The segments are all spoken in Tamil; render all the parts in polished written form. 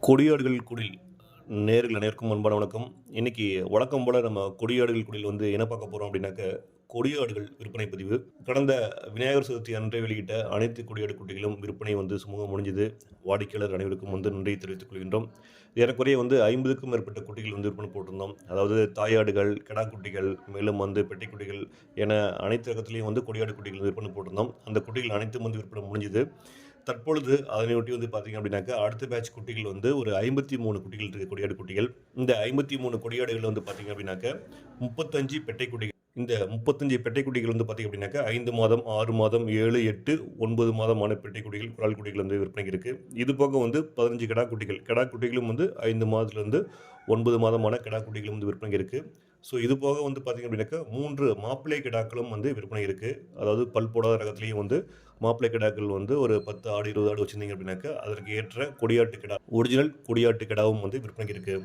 கொடியாடுகள் குடில் நேயர்கள் அனைவருக்கும் அன்பான வணக்கம். இன்னைக்கு வழக்கம் போல நம்ம கொடியாடுகள் குடில் என்ன பார்க்க போறோம் அப்படின்னாக்க, கொடியாடுகள் விற்பனை பதிவு. கடந்த விநாயகர் சதுர்த்தி அன்றே வெளியிட்ட அனைத்து கொடியாடு குட்டிகளும் விற்பனை சுமூகம் முடிஞ்சது. வாடிக்கையாளர் அனைவருக்கும் நன்றியை தெரிவித்துக் கொள்கின்றோம். ஏறக்குறைய 50க்கும் மேற்பட்ட குட்டிகள் விற்பனை போட்டிருந்தோம். அதாவது தாயாடுகள், கிடா குட்டிகள், மேலும் பெட்டை குட்டிகள் என அனைத்து ரகத்திலையும் கொடியாடு குட்டிகள் விற்பனை போட்டிருந்தோம். அந்த குட்டிகள் அனைத்தும் விற்பனை முடிஞ்சது. தற்பொழுது அதனையொட்டி பார்த்தீங்க அப்படின்னாக்கா, அடுத்த பேட்ச் குட்டிகள் ஒரு 53 குட்டிகள் இருக்கு, கொடியாடு குட்டிகள். இந்த 53 கொடியாடுகள் பார்த்தீங்க அப்படின்னாக்கா, 35 பெட்டை குட்டிகள். இந்த 35 பெட்டை குட்டிகள் பார்த்தீங்க அப்படின்னாக்கா, 5 மாதம், 6 மாதம், 7, 8, 9 மாதமான பெட்டை குட்டிகள், குறால் குட்டிகள் விற்பனைக்கு இருக்கு. இது போக 15 கிடா குட்டிகள். கிடா குட்டிகளும் 5 மாதத்துலேருந்து 9 மாதமான கிடா குட்டிகளும் விற்பனைக்கு இருக்கு. ஸோ இது போக பார்த்தீங்க அப்படின்னாக்கா, 3 மாப்பிள்ளை கிடாக்களும் விற்பனை இருக்கு. அதாவது பல் போடாத ரகத்துலேயும் மாப்பிள்ளை கிடாக்கள் ஒரு 10 ஆடு 20 ஆடு வச்சிருந்தீங்க அப்படின்னாக்கா, அதற்கு ஏற்ற கொடியாட்டு கிடா, ஒரிஜினல் கொடியாட்டு கிடாவும் விற்பனைக்கு இருக்கு.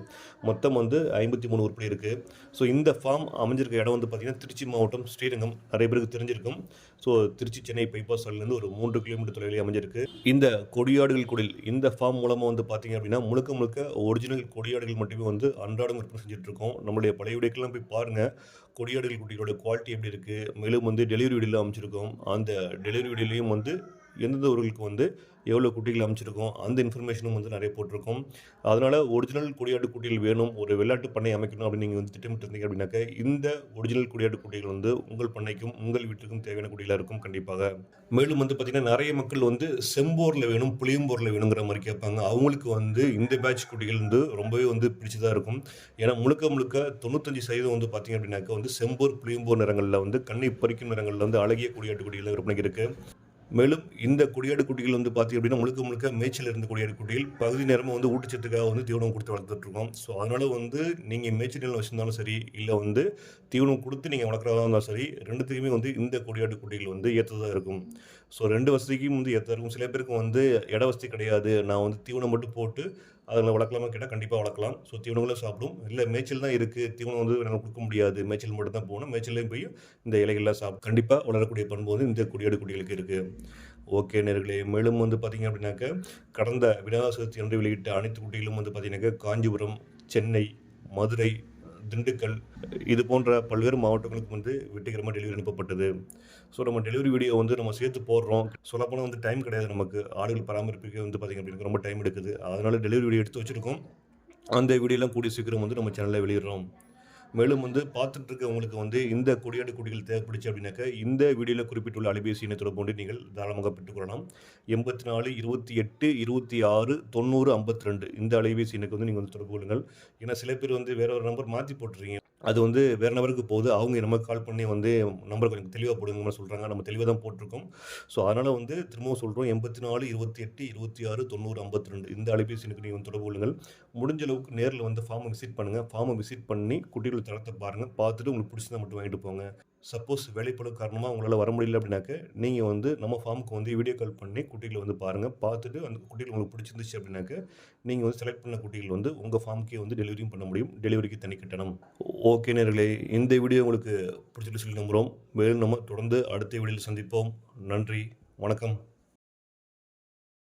மொத்தம் 53 உருப்படி இருக்கு. ஸோ இந்த ஃபார்ம் அமைஞ்சிருக்க இடம் பார்த்தீங்கன்னா, திருச்சி மாவட்டம் ஸ்ரீரங்கம். நிறைய பேருக்கு தெரிஞ்சிருக்கும். ஸோ திருச்சி சென்னை பைபாஸ் சாலையிலேருந்து ஒரு 3 கிலோமீட்டர் தொலைவில் அமைஞ்சிருக்கு இந்த கொடியாடுகள் குடில். இந்த ஃபார்ம் மூலமாக பார்த்தீங்க அப்படின்னா, முழுக்க முழுக்க ஒரிஜினல் கொடியாடுகள் மட்டுமே அன்றாடம் விற்பனை செஞ்சுட்டு இருக்கோம். நம்மளுடைய பழைய வீடியோக்கெல்லாம் போய் பாருங்கள், கொடியாடுகள் குட்டிகளோட குவாலிட்டி எப்படி இருக்குது. மேலும் டெலிவரி வீடியோவில் அமைச்சிருக்கோம். அந்த டெலிவரி வீடியோலையும் எந்தெந்த ஊர்களுக்கு எவ்வளோ குட்டிகள் அமைச்சிருக்கோம், அந்த இன்ஃபர்மேஷனும் நிறைய போட்டிருக்கோம். அதனால் ஒரிஜினல் கொடியாட்டு குட்டிகள் வேணும், ஒரு வெள்ளாட்டு பண்ணை அமைக்கணும் அப்படின்னு நீங்கள் திட்டமிட்டு இருந்தீங்க அப்படின்னாக்கா, இந்த ஒரிஜினல் கொடியாட்டு குட்டிகள் உங்கள் பண்ணைக்கும் உங்கள் வீட்டுக்கும் தேவையான குட்டிகளாக இருக்கும் கண்டிப்பாக. மேலும் பார்த்திங்கன்னா, நிறைய மக்கள் செம்போரில் வேணும், புளியம்போரில் வேணுங்கிற மாதிரி கேட்பாங்க. அவங்களுக்கு இந்த பேட்ச் குட்டிகள் ரொம்பவே பிடிச்சதாக இருக்கும். ஏன்னா முழுக்க முழுக்க 95% பார்த்திங்க அப்படின்னாக்கா செம்போர், புளியம்போர் நிறங்களில் கண்ணை பறிக்கும் நிறங்களில் அழகிய கொடியாட்டு குட்டிகள் விற்பனைக்கு இருக்குது. மேலும் இந்த கொடியாடு குட்டிகள் பார்த்தீங்க அப்படின்னா, முழுக்க முழுக்க மேய்ச்சல் இருந்த கொடியாடு குட்டிகள் பகுதி நேரமாக ஊட்டச்சத்துக்காக தீவனம் கொடுத்து வளர்த்துட்ருக்கோம். ஸோ அதனால் நீங்கள் மேய்ச்சல் நிலம் வச்சுருந்தாலும் சரி, இல்லை தீவனம் கொடுத்து நீங்கள் வளர்க்குறதா இருந்தாலும் சரி, ரெண்டுத்துக்குமே இந்த கொடியாடு குட்டிகள் ஏற்றதாக இருக்கும். ஸோ 2 வசதிக்கும் ஏற்றதாக இருக்கும். சில பேருக்கு இட வசதி கிடையாது, நான் தீவனம் மட்டும் போட்டு அதில் வளர்க்கலாமா கேட்டால் கண்டிப்பாக வளர்க்கலாம். ஸோ தீவனங்களும் சாப்பிடும். இல்லை மேய்ச்சல் தான் இருக்குது, தீவனம் நாங்கள் கொடுக்க முடியாது, மேய்ச்சல் மட்டும் தான் போகணும், மேய்ச்சல்லையும் போய் இந்த இலைகள்லாம் சாப்பிடும். கண்டிப்பாக வளரக்கூடிய பண்பு இந்த கொடியாடு குட்டிகளுக்கு இருக்குது. ஓகே நேர்களே, மேலும் பார்த்தீங்க அப்படின்னாக்கா, கடந்த விநாயகர் சதுர்த்தி அன்று வெளியிட்ட அனைத்து குட்டிகளும் பார்த்தீங்கன்னாக்கா, காஞ்சிபுரம், சென்னை, மதுரை, திண்டுக்கல் இது போன்ற பல்வேறு மாவட்டங்களுக்கு வெற்றிகரமாக டெலிவரி அனுப்பப்பட்டது. ஸோ நம்ம டெலிவரி வீடியோ நம்ம சேர்த்து போடுறோம். சொல்லப்போனால் டைம் கிடையாது நமக்கு. ஆடுகள் பராமரிப்புக்கு பார்த்திங்க அப்படின்னா ரொம்ப டைம் எடுக்குது. அதனால் டெலிவரி வீடியோ எடுத்து வச்சுருக்கோம். அந்த வீடியோலாம் கூடிய சீக்கிரம் நம்ம சேனலில் வெளியிடுறோம். மேலும் பார்த்துட்டு இருக்கவங்களுக்கு இந்த கொடியாடு குட்டிகள் தேவைப்படுச்சு அப்படின்னாக்கா, இந்த வீடியோவில் குறிப்பிட்டுள்ள அலைபேசி எண்ணை தொடர்பு கொண்டு நீங்கள் தாராளமாக பெற்றுக்கொள்ளலாம். 84 28 26 90 52 இந்த அலைபேசி எண்ணுக்கு நீங்கள் தொடர்பு கொள்ளுங்கள். ஏன்னா சில பேர் வேற ஒரு நம்பர் மாற்றி போட்டுறீங்க. அது வேறு நபருக்கு போகுது. அவங்க நமக்கு கால் பண்ணி நம்பர் கொஞ்சம் தெளிவாக போடுங்கன்னு சொல்கிறாங்க. நம்ம தெளிவாக தான் போட்டிருக்கோம். ஸோ அதனால் திரும்பவும் சொல்கிறோம், 84 28 26 90 52 இந்த அலைபேசி எண்ணுக்கு நீங்கள் தொடர்பு கொள்ளுங்கள். முடிஞ்ச அளவுக்கு நேரில் ஃபார்மை விசிட் பண்ணுங்கள். ஃபார்மை விசிட் பண்ணி குட்டிகள் தரத்தை பாருங்கள். பார்த்துட்டு உங்களுக்கு பிடிச்சதை மட்டும் வாங்கிட்டு போங்க. சப்போஸ் வேலைப்பளு காரணமாக உங்களால் வர முடியல அப்படின்னாக்க, நீங்கள் நம்ம ஃபார்முக்கு வீடியோ கால் பண்ணி குட்டிகளை பாருங்கள். பார்த்துட்டு அந்த குட்டிகள் உங்களுக்கு பிடிச்சிருந்துச்சு அப்படின்னாக்க, நீங்கள் செலக்ட் பண்ண குட்டிகள் உங்கள் ஃபார்முக்கே டெலிவரியும் பண்ண முடியும். டெலிவரிக்கு தனி கட்டணம். ஓகே நேர்களே, இந்த வீடியோ உங்களுக்கு பிடிச்சிட்டு சொல்லி நம்புகிறோம். மேலும் நம்ம தொடர்ந்து அடுத்த வீடியோவில் சந்திப்போம். நன்றி, வணக்கம்.